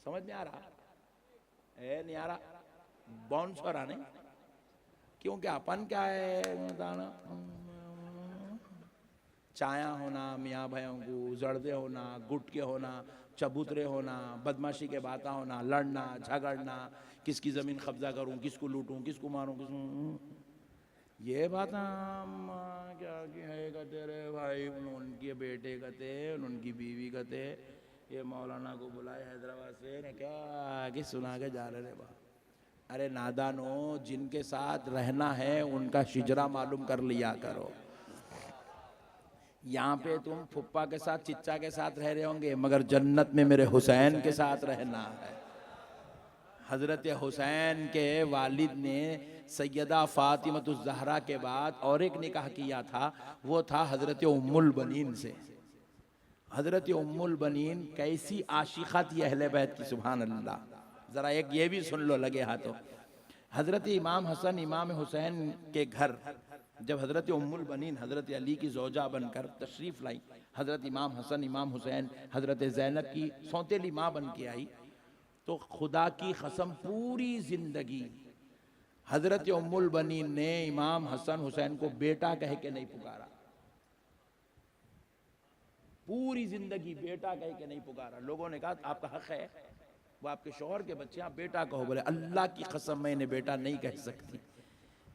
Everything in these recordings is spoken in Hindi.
समझ में आ रहा है? नहीं आ रहा? बाउंस हो रहा नहीं, क्योंकि अपन क्या है बताना, चाया होना, मियाँ भाइयों को जड़दे होना, गुटके होना, चबूतरे होना, बदमाशी के बातें होना, लड़ना झगड़ना, किसकी ज़मीन कब्जा करूं, किसको लूटूं, किसको मारूं, ये बात क्या है कहते रे भाई, उनके बेटे कहते, उनकी बीवी कहते, ये मौलाना को बुलाए हैदराबाद से ने क्या कि सुना के जा रहे बा। अरे नादानो, जिनके साथ रहना है उनका शिजरा मालूम कर लिया करो। यहाँ पे तुम फुप्पा के साथ चिच्चा के साथ रह रहे होंगे, मगर जन्नत में मेरे हुसैन के साथ रहना है। हजरत हुसैन के वालिद ने सैयदा फातिमतुज़ ज़हरा के बाद और एक निकाह किया था, वो था हजरत उम्मुल बनीन से। हजरत उम्मुल बनीन कैसी आशिक़ा थी अहले बैत की, सुभान अल्लाह। ज़रा एक ये भी सुन लो लगे हाथों। हजरत इमाम हसन इमाम हुसैन के घर जब हजरत उम्मुल बनीन हजरत अली की ज़ौजा बनकर तशरीफ़ लाई, हजरत इमाम हसन इमाम हुसैन हजरत ज़ैनब की सौतेली माँ बन के आई, तो खुदा की कसम पूरी ज़िंदगी हजरत उम्मुल बनीन ने इमाम हसन हुसैन को बेटा कह के नहीं पुकारा। पूरी ज़िंदगी बेटा कह के नहीं पुकारा। लोगों ने कहा आपका हक है, वो आपके शौहर के बच्चे, आप बेटा कहो। बोले अल्लाह की कसम मैं इन्हें बेटा नहीं कह सकती।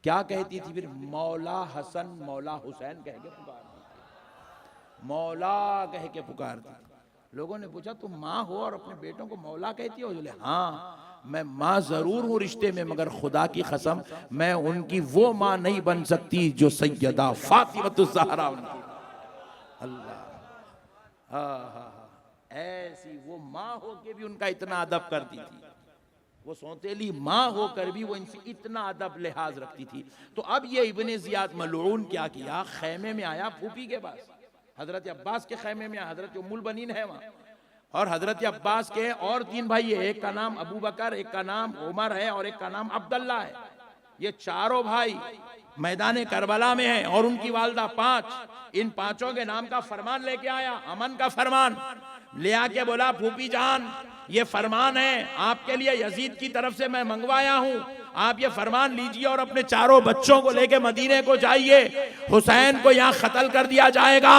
क्या कहती थी फिर? मौला हसन मौला हुसैन कह के पुकारती, मौला कह के पुकारती। लोगों ने पूछा तुम माँ हो और अपने बेटों को मौला कहती हो? बोले हाँ, मैं माँ जरूर हूँ रिश्ते में, मगर खुदा की कसम मैं उनकी वो माँ नहीं बन सकती जो सैयदा फातिमतुज़ ज़हरा उनकी। अल्लाह, हाँ हाँ हाँ, ऐसी वो माँ हो के भी उनका इतना अदब करती थी, वो सौतेली माँ होकर भी वो इनसे इतना अदब लिहाज रखती थी। तो अब ये इब्ने ज़ियाद मलऊन क्या किया, खैमे में आया फूफी के पास, हजरत अब्बास के खैमे में आया। हजरत उम्मुल बनीन है वहाँ, और हजरत अब्बास के और 3 भाई है, एक का नाम अबू बकर, एक का नाम उमर है और एक का नाम अब्दुल्ला है। ये चारों भाई मैदान करबला में हैं और उनकी वालदा 5। इन 5 के नाम का फरमान लेके आया, अमन का फरमान ले आके बोला फूफी जान ये फरमान है आपके लिए, यजीद की तरफ से मैं मंगवाया हूँ, आप ये फरमान लीजिए और अपने चारों बच्चों को लेके मदीने को जाइए, हुसैन को यहाँ कत्ल कर दिया जाएगा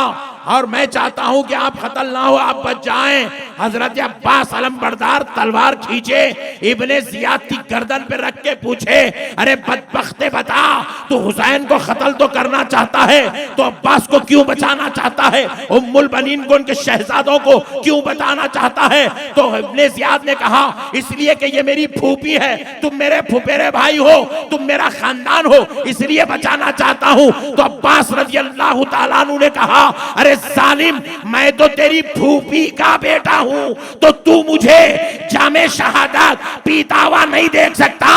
और मैं चाहता हूँ कि आप कत्ल ना हो, आप बच जाएं। हजरत अब्बास अलमबरदार तलवार खींचे, इब्ने ज़ियाद की गर्दन पे रख के पूछे अरे बदबख्ते बता, तू हुसैन को कत्ल तो करना चाहता है तो अब्बास को क्यों बचाना चाहता है, उम्मुल बनीन को उनके शहजादों को क्यों बचाना चाहता है? तो इब्ने ज़ियाद ने कहा इसलिए कि ये मेरी फूफी है, तुम मेरे फुफेरे भाई हो, तुम मेरा खानदान हो, इसलिए बचाना चाहता हूं। तो अब्बास रज़ी अल्लाह तआला अन्हु ने कहा अरे जालिम, मैं तो तेरी फूफी का बेटा हूं, तो तू मुझे जामे शहादत पीता हुआ नहीं देख सकता,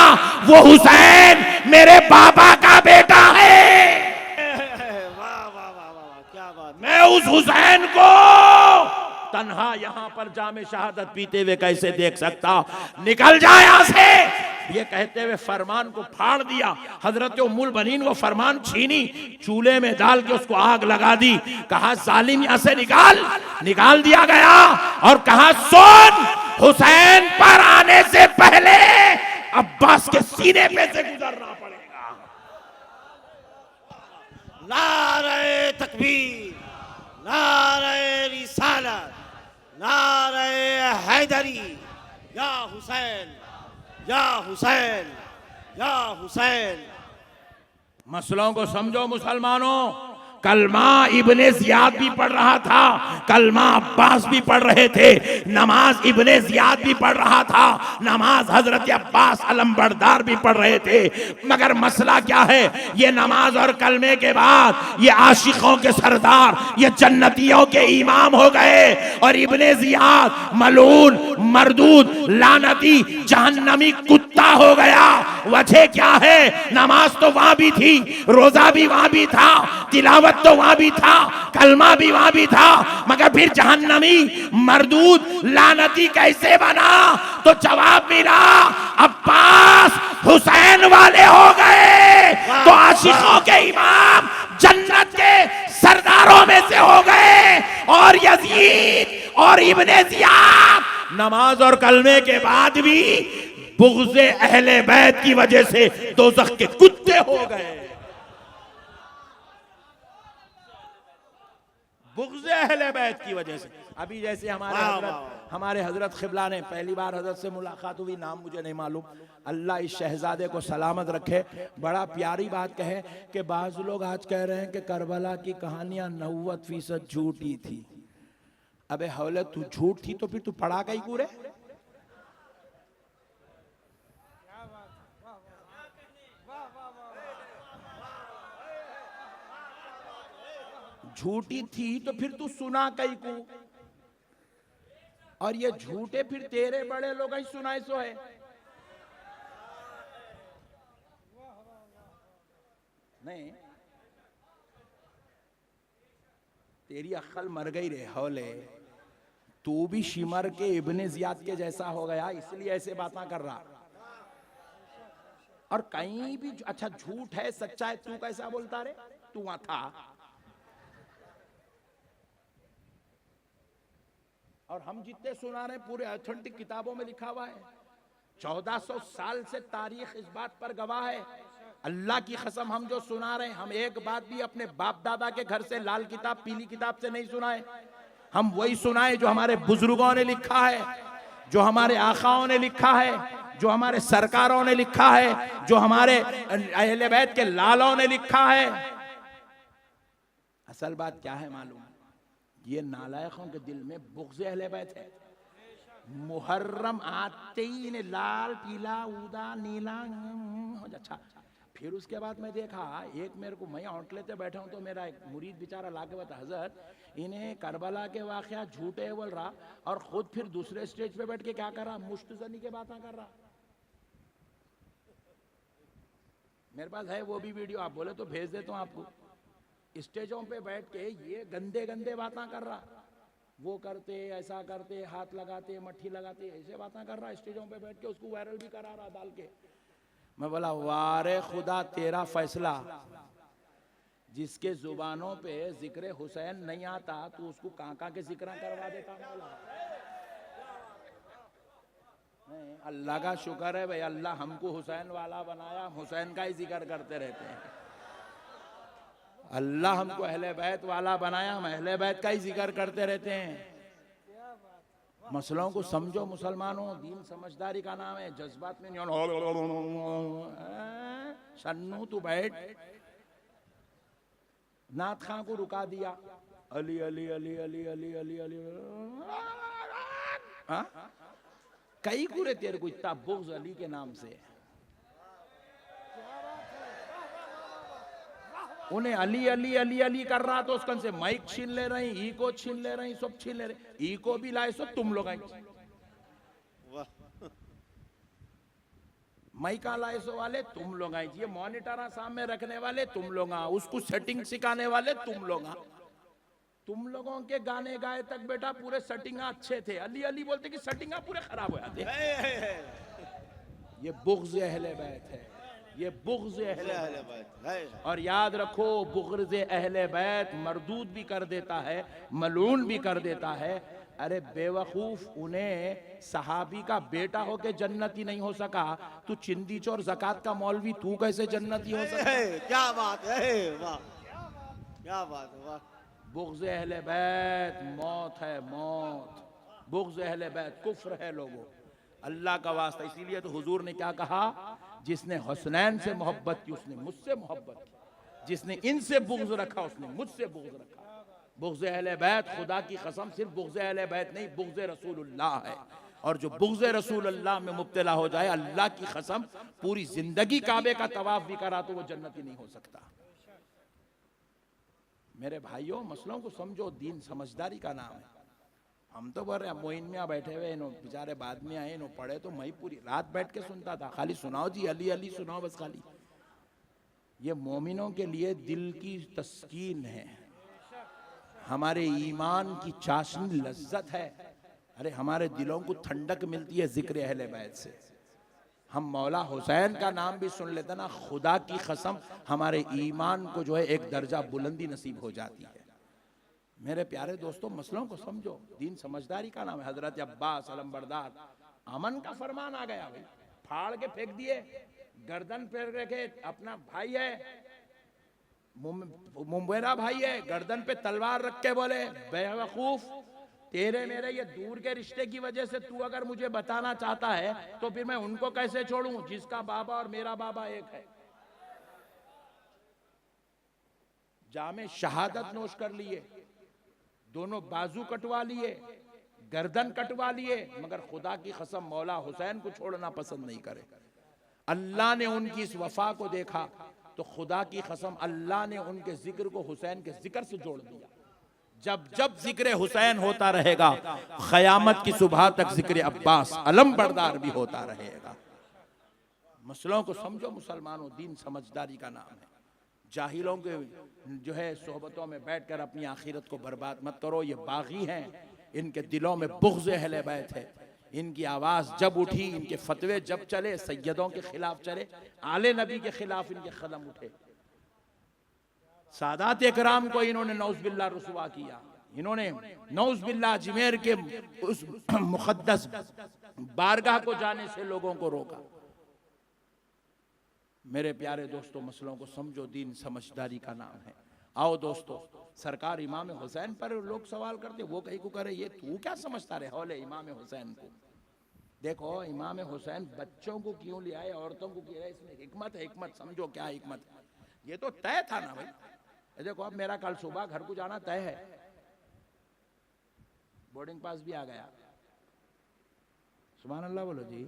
वो हुसैन मेरे बाबा का बेटा है। वाह वाह वाह वाह, क्या बात। मैं उस हुसैन को तन्हा यहाँ पर जामे शहादत पीते हुए कैसे देख सकता, निकल जाए यहाँ से। ये कहते हुए फरमान को फाड़ दिया। हजरत उम्मुल बनीन वो फरमान छीनी, चूल्हे में डाल के उसको आग लगा दी। कहा जालिम यहाँ से निकाल दिया गया और कहा सुन, हुसैन पर आने से पहले अब्बास के सीने पे से गुजरना पड़ेगा। नारे तकबीर, नारे रिसालत, नारे हैदरी, या हुसैन या हुसैन या हुसैन। मसलों को समझो मुसलमानों, कलमा इब्ने ज़ियाद भी पढ़ रहा था, कलमा अब्बास भी पढ़ रहे थे, नमाज इब्ने ज़ियाद भी पढ़ रहा था, नमाज हजरत अब्बास अलमबरदार भी पढ़ रहे थे। मगर मसला क्या है, ये नमाज और कलमे के बाद ये आशिकों के सरदार, ये जन्नतियों के इमाम हो गए और इब्ने ज़ियाद मलून मरदूद लानती जहन्नमी कुत्ता हो गया। वजह क्या है, नमाज तो वहां भी थी, रोजा भी वहां भी था, तिलावत तो वहां भी था, कलमा भी वहां भी था, मगर फिर जहन्नमी मरदूद लानती कैसे बना? तो जवाब मिला अब्बास हुसैन वाले हो गए तो आशिकों के इमाम जन्नत के सरदारों में से हो गए और यजीद और इब्ने ज़ियाद नमाज और कलमे के बाद भी बुग़्ज़े अहले बैत की वजह से दोज़ख के कुत्ते हो गए। बुग़्ज़े अहले बैत की वजह से। अभी जैसे हमारे हजरत क़िबला ने, पहली बार हजरत से मुलाकात हुई, नाम मुझे नहीं मालूम, अल्लाह इस शहजादे को सलामत रखे, बड़ा प्यारी बात कहे कि बाज़ लोग आज कह रहे हैं कि करबला की कहानियां 90% झूठी थी। अबे हौले, तू झूठ थी तो फिर तू पढ़ा कहीं पूरे? झूठी थी तो फिर तू सुना कहीं को? और ये झूठे फिर तेरे बड़े लोग ही सुनाए सो है। नहीं, तेरी अक्ल मर गई रे हौले, तू भी शिमर के इब्ने जियाद के जैसा हो गया, इसलिए ऐसे बातें कर रहा। और कहीं भी अच्छा झूठ है सच्चा है, तू कैसा बोलता रे? तू वहां था। और हम जितने सुना रहे पूरे ऑथेंटिक किताबों में लिखा हुआ है। 1400 साल से तारीख इस बात पर गवाह है। अल्लाह की कसम, हम जो सुना रहे हैं, हम एक बात भी अपने बाप दादा के घर से लाल किताब पीली किताब से नहीं सुनाए। हम वही सुनाए जो हमारे बुजुर्गों ने लिखा है, जो हमारे आकाओं ने लिखा है, जो हमारे सरकारों ने लिखा है, जो हमारे अहले बैत के लालों ने लिखा है। असल बात क्या है मालूम? ये नालायकों के दिल में बुग़्ज़ अहले बैत है। मुहर्रम आते ही ने लाल पीला ऊदा नीला, अच्छा। फिर उसके बाद मैं देखा, एक मेरे को, मैं होटले पे बैठा हूँ तो मेरा एक मुरीद बेचारा लाके बता, हज़रत इन्हें करबला के वाक़या झूठे बोल रहा और खुद फिर दूसरे स्टेज पे बैठ के क्या कर रहा? मुश्तज़नी के बातें कर रहा। मेरे पास है वो भी वीडियो, आप बोले तो भेज देता हूँ आपको। स्टेजों पे बैठ के ये गंदे गंदे बातें कर रहा, वो करते ऐसा करते, हाथ लगाते, मट्ठी लगाते, ऐसे बातें कर रहा स्टेजों पे बैठ के, उसको वायरल भी करा रहा डाल के। मैं बोला वारे खुदा तेरा फैसला, जिसके जुबानों पे जिक्र हुसैन नहीं आता तो उसको काका के जिक्र करवा देता मौला। अल्लाह का शुक्र है भाई, अल्लाह हमको हुसैन वाला बनाया, हुसैन का ही जिक्र करते रहते हैं। अल्लाह हमको अहले बैत वाला बनाया, हम अहले बैत का ही जिक्र करते रहते हैं। मसलों को समझो मुसलमानों, दीन समझदारी का नाम है, जज्बात में नहीं। सन्नू तू बैठ, नात खां को रुका दिया, अली अली अली अली अली अली अली, कई कुरे तेरे को इतना बुग़्ज़ अली के नाम से। उन्हें अली अली अली अली कर रहा तो उसकन से माइक छीन ले रही, ईको छीन ले रही, सब छीन ले रहे। ईको भी लाए सो तुम लोग, माइका लाए सो वाले तुम लोग, ये मॉनिटर सामने रखने वाले तुम लोग, उसको सेटिंग सिखाने वाले तुम लोग। तुम लोगों के गाने गाए तक बेटा पूरे सेटिंग अच्छे थे, अली अली बोलते कि सेटिंग पूरे खराब हो जाते। ये बुग़्ज़ अहले बैत है, ये बुग़्ज़ अहले बैत है। और याद रखो, बुग़्ज़ अहले बैत मरदूद भी कर देता है, मलून भी कर देता है। अरे बेवकूफ, उन्हें सहाबी का बेटा होके जन्नती नहीं हो सका, तू चिंदी चोर ज़कात का मौलवी तू कैसे जन्नती हो सका? क्या बात है, वाह क्या बात है, वाह। बुग़्ज़ अहले बैत मौत है, मौत। बुग़्ज़ अहले बैत कुफ्र है लोगों, अल्लाह का वास्ता। इसीलिए तो हुजूर ने क्या कहा, जिसने हुसैन से मोहब्बत की उसने मुझसे मोहब्बत की, जिसने इनसे बुग़्ज़ रखा उसने मुझसे बुग़्ज़ रखा। बुग़्ज़ अहले बैत, खुदा की कसम सिर्फ बुग़्ज़ अहले बैत नहीं, बुग़्ज़ रसूलुल्लाह है। और जो बुग़्ज़ रसूलुल्लाह में मुब्तला हो जाए, अल्लाह की कसम पूरी जिंदगी काबे का तवाफ भी करा तो वो जन्नती नहीं हो सकता। मेरे भाइयों, मसलों को समझो, दीन समझदारी का नाम है। हम तो बोल रहे हैं मोइन में बैठे हुए नो बेचारे बाद में आए नो पढ़े, तो मैं पूरी रात बैठ के सुनता था, खाली सुनाओ जी अली अली सुनाओ बस खाली। ये मोमिनों के लिए दिल की तस्कीन है, हमारे ईमान की चाशनी लज्जत है। अरे हमारे दिलों को ठंडक मिलती है जिक्र अहले बैत से। हम मौला हुसैन का नाम भी सुन लेते ना, खुदा की कसम हमारे ईमान को जो है एक दर्जा बुलंदी नसीब हो जाती है। मेरे प्यारे दोस्तों, मसलों को समझो, दीन समझदारी का नाम है। हजरत अब्बास अलमबरदार, अमन का फरमान आ गया भाई, फाड़ के फेंक दिए, गर्दन पे रखे, अपना भाई है, मुंबेरा भाई है, गर्दन पे तलवार रख के बोले, बेवकूफ, तेरे मेरे ये दूर के रिश्ते की वजह से तू अगर मुझे बताना चाहता है तो फिर मैं उनको कैसे छोड़ूं जिसका बाबा और मेरा बाबा एक है। जामे शहादत नोश कर लिए, दोनों बाजू कटवा लिए, गर्दन कटवा लिए, मगर खुदा की कसम मौला हुसैन को छोड़ना पसंद नहीं करे। अल्लाह ने उनकी इस वफा को देखा तो खुदा की कसम अल्लाह ने उनके जिक्र को हुसैन के जिक्र से जोड़ दिया। जब जब जिक्र हुसैन होता रहेगा, क़यामत की सुबह तक जिक्र अब्बास अलमबरदार भी होता रहेगा। मसलों को समझो मुसलमानों, दीन समझदारी का नाम है। जाहिलों के जो है सोहबतों में बैठकर अपनी आखिरत को बर्बाद मत करो। ये बागी हैं, इनके दिलों में बुग़्ज़ अहले बैत है। इनकी आवाज़ जब उठी, इनके फतवे जब चले, सैयदों के खिलाफ चले, आले नबी के खिलाफ इनके कदम उठे, सादात इकराम को इन्होंने नौज़बिल्लाह रुसवा किया। इन्होंने नौज़बिल्लाह अजमेर के उस मुक़द्दस बारगाह को जाने से लोगों को रोका। मेरे प्यारे दोस्तों, मसलों को समझो, दीन समझदारी का नाम है। आओ दोस्तों, सरकार इमाम हुसैन पर लोग सवाल करते, वो कहीं को करे, ये तू क्या समझता रहे हौले इमाम हुसैन को। देखो, इमाम हुसैन बच्चों को क्यों ले आए, औरतों को क्यों लाए, इसमें हिकमत है। हिकमत समझो क्या हिकमत है। ये तो तय था ना भाई। देखो, अब मेरा कल सुबह घर को जाना तय है, बोर्डिंग पास भी आ गया। सुभान अल्लाह बोलो जी।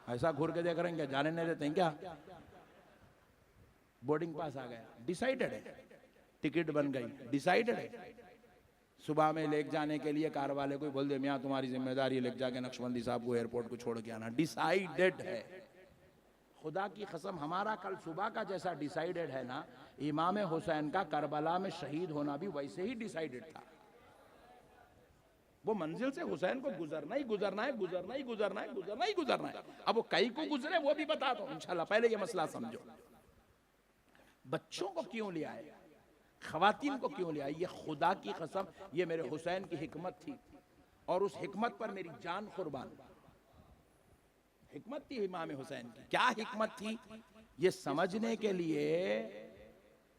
ऐसा घूर के देख रहे हैं क्या, जाने नहीं देते हैं क्या। बोर्डिंग पास आ गया, डिसाइडेड है, टिकट बन गई, डिसाइडेड है। सुबह में ले जाने के लिए कार वाले को बोल दे, मियाँ तुम्हारी जिम्मेदारी, ले जाके नक्शबंदी साहब को एयरपोर्ट को छोड़ के आना। डिसाइडेड है। खुदा की कसम, हमारा कल सुबह का जैसा डिसाइडेड है ना, इमाम हुसैन का करबला में शहीद होना भी वैसे ही डिसाइडेड था। वो मंजिल से हुसैन को गुजरना ही गुजरना है, गुजरना ही गुजरना है, गुजरना ही गुजरना है। अब वो कई को गुजरे वो भी बता दो इंशाल्लाह। पहले ये मसला समझो, बच्चों को क्यों ले आए, खवातीन को क्यों ले आए। ये खुदा की कसम, ये मेरे हुसैन की हिकमत थी, और उस हिकमत पर मेरी जान कुर्बान। हिकमत थी इमाम हुसैन की। क्या हिकमत थी, ये समझने के लिए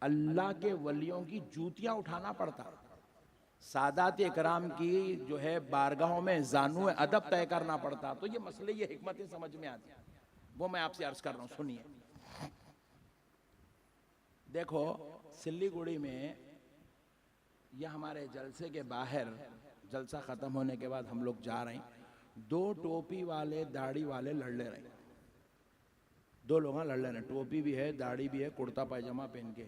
अल्लाह के वलियों की जूतियां उठाना पड़ता, सादात इकराम की जो है बारगाहों में जानू अदब तय करना पड़ता। तो ये मसले, ये हिकमतें समझ में आती, वो मैं आपसे अर्ज कर रहा हूं। सुनिए, देखो सिल्लीगुड़ी में यह हमारे जलसे के बाहर, जलसा खत्म होने के बाद हम लोग जा रहे हैं, दो टोपी वाले दाढ़ी वाले लड़ ले रहे हैं। दो लोग लड़ ले रहे हैं, टोपी भी है, दाढ़ी भी है, कुर्ता पैजामा पहन के,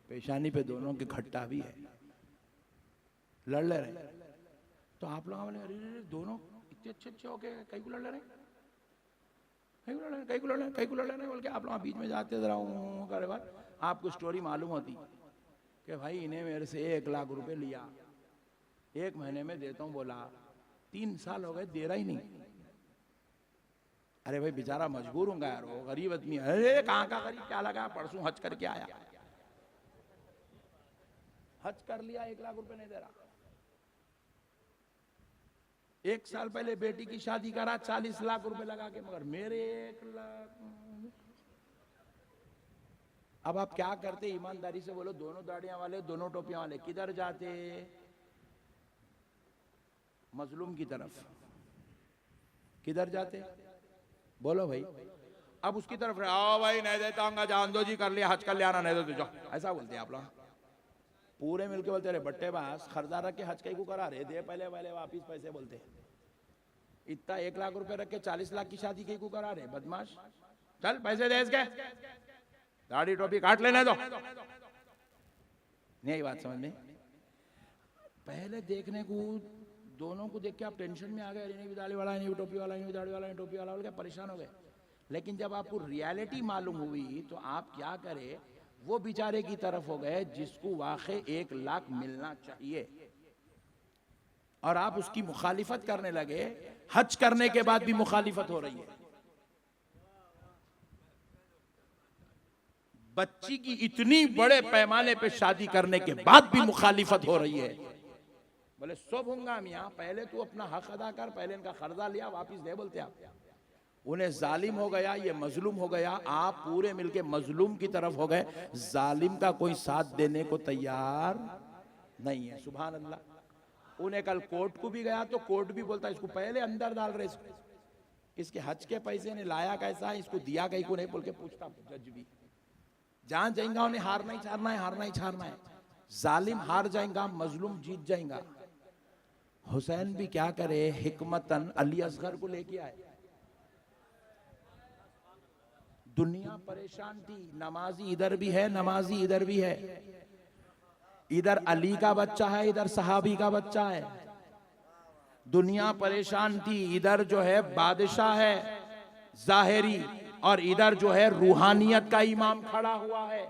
पेशानी पे दोनों के खट्टा भी है, लड़ ले रहे हैं। तो आप लोग बोले, अरे दोनों इतने अच्छे अच्छे हो गए, कई को लड़ ले रहे हैं, कई को लड़ रहे हैं, कई को लड़ रहे हैं, कई को लड़ रहे हैं बोल के आप लोग बीच में जाते जरा हूँ करे बार। आपको स्टोरी मालूम होती कि भाई इन्हें मेरे से 1 लाख रुपए लिया, 1 महीने में देता हूँ बोला, 3 साल हो गए दे रहा ही नहीं। अरे भाई बेचारा मजबूर हूँ यार, वो गरीब आदमी। अरे कहाँ का गरीब, क्या लगा, परसों हज करके आया, हज कर लिया, 1 लाख रुपए नहीं दे रहा। 1 साल पहले बेटी की शादी करा, 40 लाख रुपए लगा के, मगर मेरे 1 लाख। अब आप क्या करते, ईमानदारी से बोलो, दोनों दाढ़ियां वाले, दोनों टोपियां वाले किधर जाते, मजलूम की तरफ। किधर जाते बोलो भाई। अब उसकी तरफ, आओ भाई नहीं देता हूँ, जान दो जी, कर लिया हज कर लिया, ना नहीं दो तो जाओ, ऐसा बोलते हैं आप लोग। पूरे मिलके बोलते रहे बट्टेबाज, खरीदार रख के हज कई को करा रहे, दे पहले पहले वापिस पैसे बोलते। इतना 1 लाख रुपए रख के 40 लाख की शादी कई को करा रहे, बदमाश। चल पैसे दे इसके, दाढ़ी टोपी काट लेने दो। नहीं बात समझ में। पहले देखने को, दोनों को देख के आप टेंशन में आ गए, नहीं भी दाढ़ी वाला, नहीं भी टोपी वाला, नहीं भी दाढ़ी वाला, नहीं टोपी वाला, क्या परेशान हो गए। लेकिन जब आपको रियलिटी मालूम हुई तो आप क्या करे, वो बेचारे की तरफ हो गए जिसको वाकई 1 लाख मिलना चाहिए, और आप उसकी मुखालिफत करने लगे। हज करने के बाद भी मुखालिफत हो रही है। बच्ची की इतनी बड़े पैमाने पे शादी करने के बाद भी मुखालिफत हो रही है। बोले सब होंगे मियाँ, पहले तू अपना हक अदा कर, पहले इनका कर्जा लिया वापिस दे, बोलते आप। उन्हें जालिम हो गया, ये मजलूम हो गया, आप पूरे मिलके मजलूम की तरफ हो गए, जालिम का कोई साथ देने को तैयार नहीं है। सुभान अल्लाह। उन्हें कल कोर्ट को भी गया तो कोर्ट भी बोलता इसको पहले अंदर डाल रहे, इसके हज के पैसे ने लाया कैसा है, इसको दिया कहीं को नहीं, बोल के पूछता जज भी। जहां जाएंगा उन्हें हारना ही छाड़ना है, हारना ही छाड़ना है। जालिम हार जाएगा, मजलूम जीत जाएगा। हुसैन भी क्या करे, हिकमतन अली असगर को लेके आए। दुनिया परेशान थी, नमाजी इधर भी है, नमाजी इधर भी है, इधर अली का बच्चा है, इधर सहाबी का बच्चा है। दुनिया परेशान थी, इधर जो है बादशाह है जाहिरी, और इधर जो है रूहानियत का इमाम खड़ा हुआ है।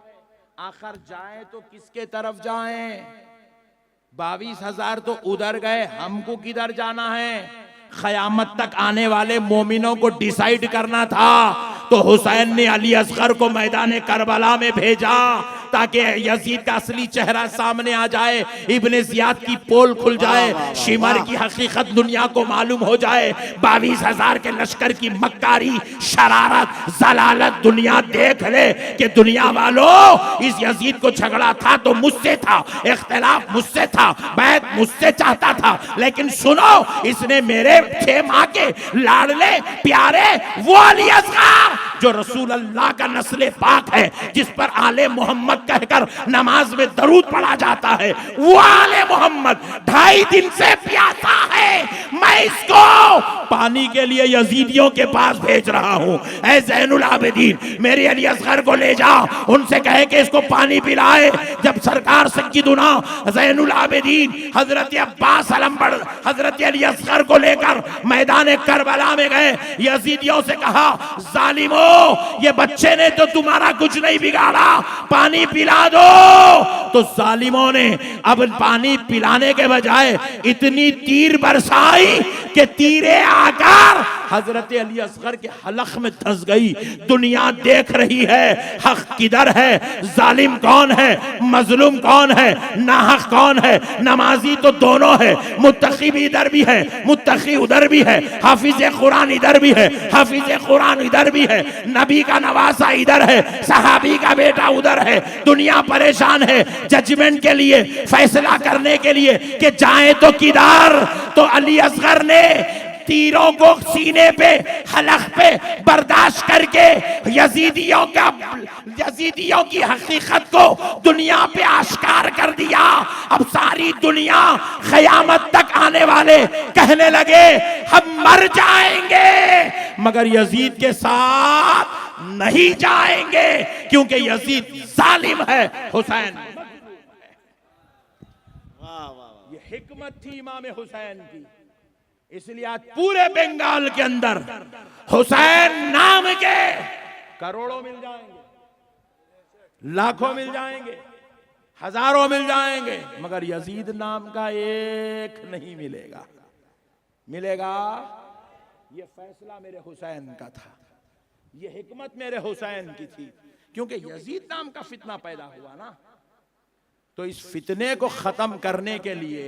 आखिर जाए तो किसके तरफ जाएं? 22,000 तो उधर गए, हमको किधर जाना है? क़यामत तक आने वाले मोमिनों को डिसाइड करना था, तो हुसैन ने अली असगर को मैदान करबला में भेजा ताकि यजीद का असली चेहरा सामने आ जाए, इब्ने जियाद की पोल खुल जाए, शिमर की हकीकत दुनिया को मालूम हो जाए। 22,000 के लश्कर की मक्कारी, शरारत, जलालत दुनिया देख ले कि दुनिया वालों, इस यजीद को झगड़ा था तो मुझसे था, इख्तिलाफ मुझसे था, बैत मुझसे चाहता था, लेकिन सुनो, इसने मेरे 6 माह के लाडले प्यारे वो अली असगर जो रसूल अल्लाह का नस्ले पाक है, जिस पर आले मोहम्मद कहकर नमाज में दरूद पढ़ा जाता है, वो आले मोहम्मद 2.5 दिन से प्यासा है, मैं इसको पानी के लिए यजीदियों के पास भेज रहा हूं। ऐ ज़ैनुल आबिदीन, मेरे अली असगर को ले जाओ, उनसे कहे कि इसको पानी पिलाए। जब सरकार सज्जिदुना ज़ैनुल आबिदीन हजरत अब्बास अलमबर हजरत अली असगर को लेकर मैदान करबला में गए, यजीदियों से कहा, जालिमो, ये बच्चे ने तो तुम्हारा कुछ नहीं बिगाड़ा, पानी पिला दो। तो जालिमों ने अब पानी पिलाने के बजाय इतनी तीर बरसाई कि तीरे आकर हजरत अली असगर के हलक में धंस गई। दुनिया देख रही है हक किधर है, जालिम कौन है, मजलूम कौन है, नाहक कौन है। नमाजी तो दोनों है, मुत्तकी भी इधर भी है, मुत्तकी उधर भी है, हाफिज कुरान इधर भी है, हाफिज कुरान इधर भी है, नबी का नवासा इधर है, सहाबी का बेटा उधर है। दुनिया परेशान है जजमेंट के लिए, फैसला करने के लिए कि जाए तो किधर। तो अली असगर ने तीरों को सीने पे, हलक पे बर्दाश्त करके यजीदियों की हकीकत को दुनिया पे आश्कार कर दिया। अब सारी दुनिया क़यामत तक आने वाले कहने लगे हम मर जाएंगे मगर यजीद के साथ नहीं जाएंगे, क्योंकि यजीद जालिम है, हुसैन। ये हिकमत थी इमाम हुसैन की। इसलिए आज पूरे बंगाल के अंदर हुसैन नाम के करोड़ों मिल जाएंगे, लाखों मिल जाएंगे, हजारों मिल जाएंगे, मगर यजीद नाम का एक नहीं मिलेगा। मिलेगा। ये फैसला मेरे हुसैन का था, ये हिकमत मेरे हुसैन की थी, क्योंकि यजीद नाम का फितना पैदा हुआ ना, तो इस फितने को खत्म करने के लिए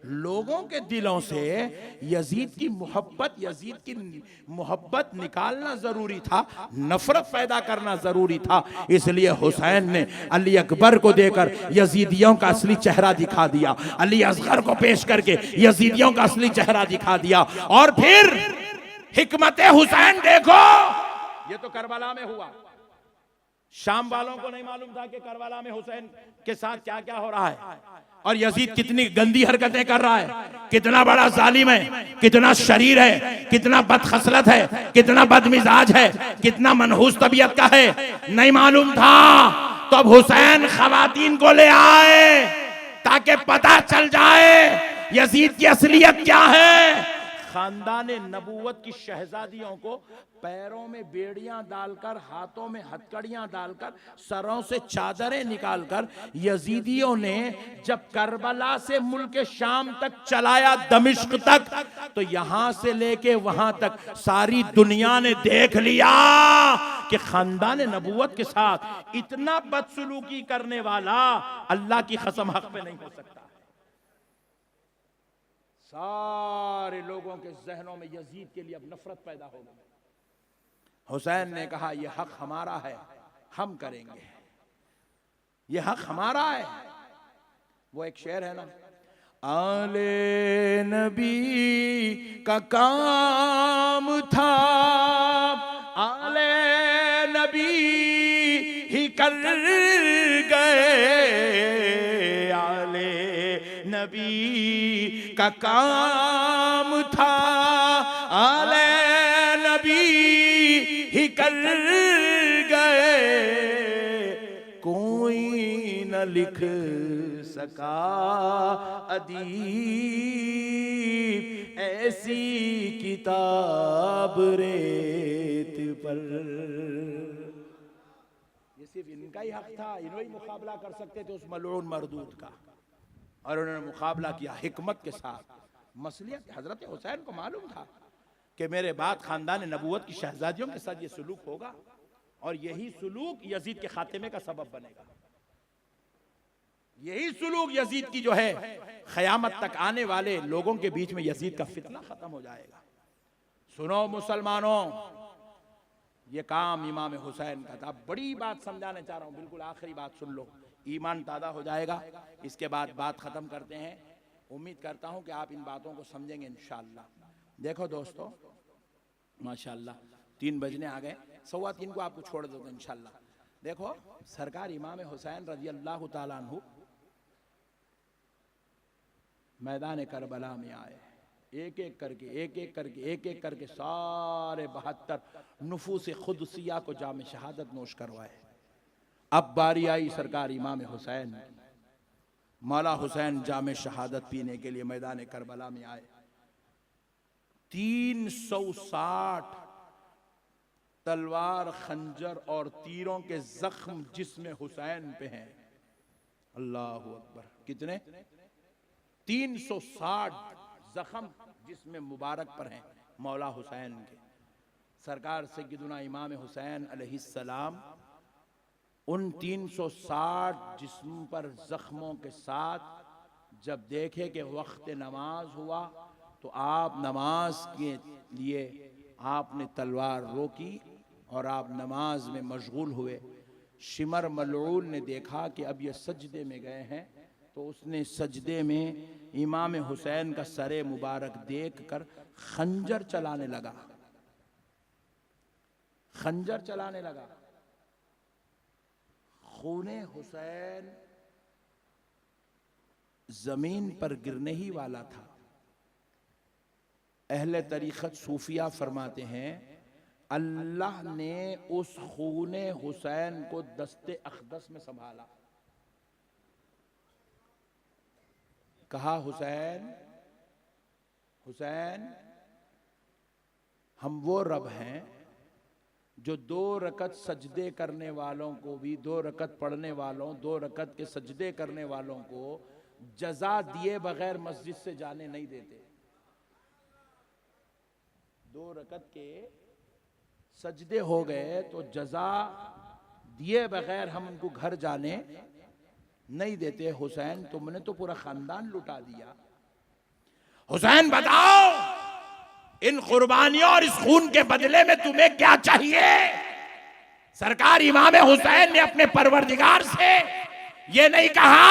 लोगों के दिलों से यजीद की मोहब्बत निकालना जरूरी था, नफरत पैदा करना जरूरी था। इसलिए हुसैन ने अली अकबर को देकर यजीदियों का असली चेहरा दिखा दिया, अली असगर को पेश करके यजीदियों का असली चेहरा दिखा दिया। और फिर हिकमत हुसैन देखो, ये तो करबला में हुआ। शाम वालों को नहीं मालूम था कि करबला में हुसैन के साथ क्या क्या हो रहा है, और यजीद कितनी गंदी हरकतें कर रहा है, कितना बड़ा जालिम है, कितना शरीर है, कितना बदखसलत है, कितना बदमिजाज है, कितना मनहूस तबीयत का है, नहीं मालूम था। तो अब हुसैन खवातीन को ले आए ताकि पता चल जाए यजीद की असलियत क्या है। खानदान नबूवत की शहजादियों को पैरों में बेड़ियां डालकर, हाथों में हथकड़ियां डालकर, सरों से चादरें निकालकर यजीदियों ने जब करबला से मुल्क शाम तक चलाया, दमिश्क तक, तो यहां से लेके वहां तक सारी दुनिया ने देख लिया कि खानदान नबूवत के साथ इतना बदसलूकी करने वाला अल्लाह की कसम हक पे नहीं हो सकता। सारे लोगों के जहनों में यजीद के लिए अब नफरत पैदा हो गई। हुसैन ने कहा यह हक हमारा है, हम करेंगे, यह हक हमारा है। वो एक शेर है ना, आले नबी का काम था, आले नबी ही कर गए, आले नबी का काम था, आले नबी ही कर गए, कोई न लिख सका अदीब ऐसी किताब रेत पर। ये सिर्फ इनका ही हक था, इन्हों ही मुकाबला कर सकते थे उस मलऊन मरदूद का, और उन्होंने मुकाबला किया हिकमत के साथ। मसलियत हजरत हुसैन को मालूम था कि मेरे बाद खानदान नबूवत की शहजादियों के साथ ये सुलूक होगा, और यही सुलूक यजीद के खात्मे का सबब बनेगा। यही सुलूक यजीद की जो है क़यामत तक आने वाले लोगों के बीच में यजीद का फितना खत्म हो जाएगा। सुनो मुसलमानों, ये काम इमाम हुसैन का था। बड़ी बात समझाने चाह रहा हूं, बिल्कुल आखिरी बात सुन लो, ईमान ताज़ा हो जाएगा। इसके बाद बात खत्म करते हैं। उम्मीद करता हूं कि आप इन बातों को समझेंगे इंशाअल्लाह। देखो दोस्तों, माशाअल्लाह 3 बजने आ गए, 3:15 को आपको छोड़ दो इंशाअल्लाह। देखो, सरकार इमाम हुसैन रजी अल्लाह ताला अन्हु मैदान करबला में आए, एक एक करके सारे 72 नुफूस खुदसिया को जाम शहादत नोश करवाए। अब बारी आई सरकार इमाम हुसैन, मौला हुसैन जाम शहादत पीने के लिए मैदान करबला में आए। 360 तलवार, खंजर और तीरों के जख्म जिस्म हुसैन पे हैं। अल्लाहु अकबर। कितने? 360 जख्म जिस्म मुबारक पर हैं मौला हुसैन के। सरकार सय्यदुना इमाम हुसैन अलैहिस्सलाम उन 360 जिस्म पर जख्मों के साथ जब देखे कि वक्त नमाज हुआ, तो आप नमाज के लिए आपने तलवार रोकी और आप नमाज में मशगूल हुए। शिमर मलऊन ने देखा कि अब ये सजदे में गए हैं, तो उसने सजदे में इमाम हुसैन का सरे मुबारक देखकर खंजर चलाने लगा, खंजर चलाने लगा। खूने हुसैन जमीन पर गिरने ही वाला था। अहले तरीक़त सूफिया फरमाते हैं, अल्लाह ने उस खूने हुसैन को दस्ते अक़दस में संभाला। कहा, हुसैन हुसैन, हम वो रब हैं जो 2 रकत सजदे करने वालों को भी, 2 रकत पढ़ने वालों, 2 रकत के सजदे करने वालों को जजा दिए बगैर मस्जिद से जाने नहीं देते। 2 रकत के सजदे हो गए तो जजा दिए बगैर हम उनको घर जाने नहीं देते। हुसैन, तुमने तो पूरा खानदान लुटा दिया। हुसैन, बताओ इन कुर्बानियों और इस खून के बदले में तुम्हें क्या चाहिए? सरकार इमाम हुसैन ने अपने परवरदिगार से ये नहीं कहा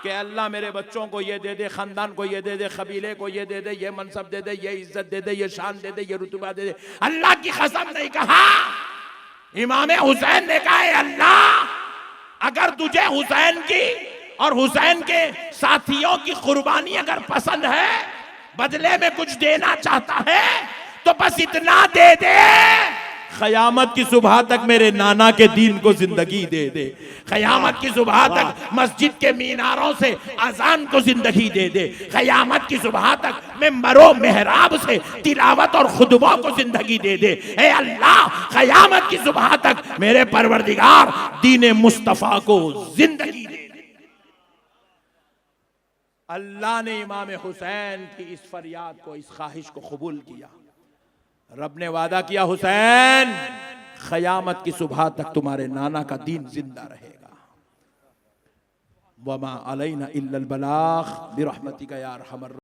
कि अल्लाह मेरे बच्चों को ये दे दे, खानदान को ये दे दे, कबीले को ये दे दे, ये मनसब दे दे, ये इज्जत दे दे, ये शान दे दे, ये रुतबा दे दे। अल्लाह की कसम नहीं कहा। इमाम हुसैन ने कहा, अल्लाह अगर तुझे हुसैन की और हुसैन के साथियों की कुर्बानी अगर पसंद है, बदले में कुछ देना चाहता है, तो बस इतना दे दे, क़यामत की सुबह तक मेरे नाना के दीन को जिंदगी दे दे। क़यामत की सुबह तक मस्जिद के मीनारों से अजान को जिंदगी दे दे। क़यामत की सुबह तक मिंबरों मेहराब से तिलावत और खुतबों को जिंदगी दे दे। ए अल्लाह, क़यामत की सुबह तक मेरे परवरदिगार दीन मुस्तफ़ा को जिंदगी दे दे। अल्लाह ने इमाम हुसैन की इस फरियाद को, इस ख्वाहिश को कबूल किया। रब ने वादा किया, हुसैन क़यामत की सुबह तक तुम्हारे नाना का दीन जिंदा रहेगा। वमा अलैना इल्लल बलाग बिरहमतिका या अरहमर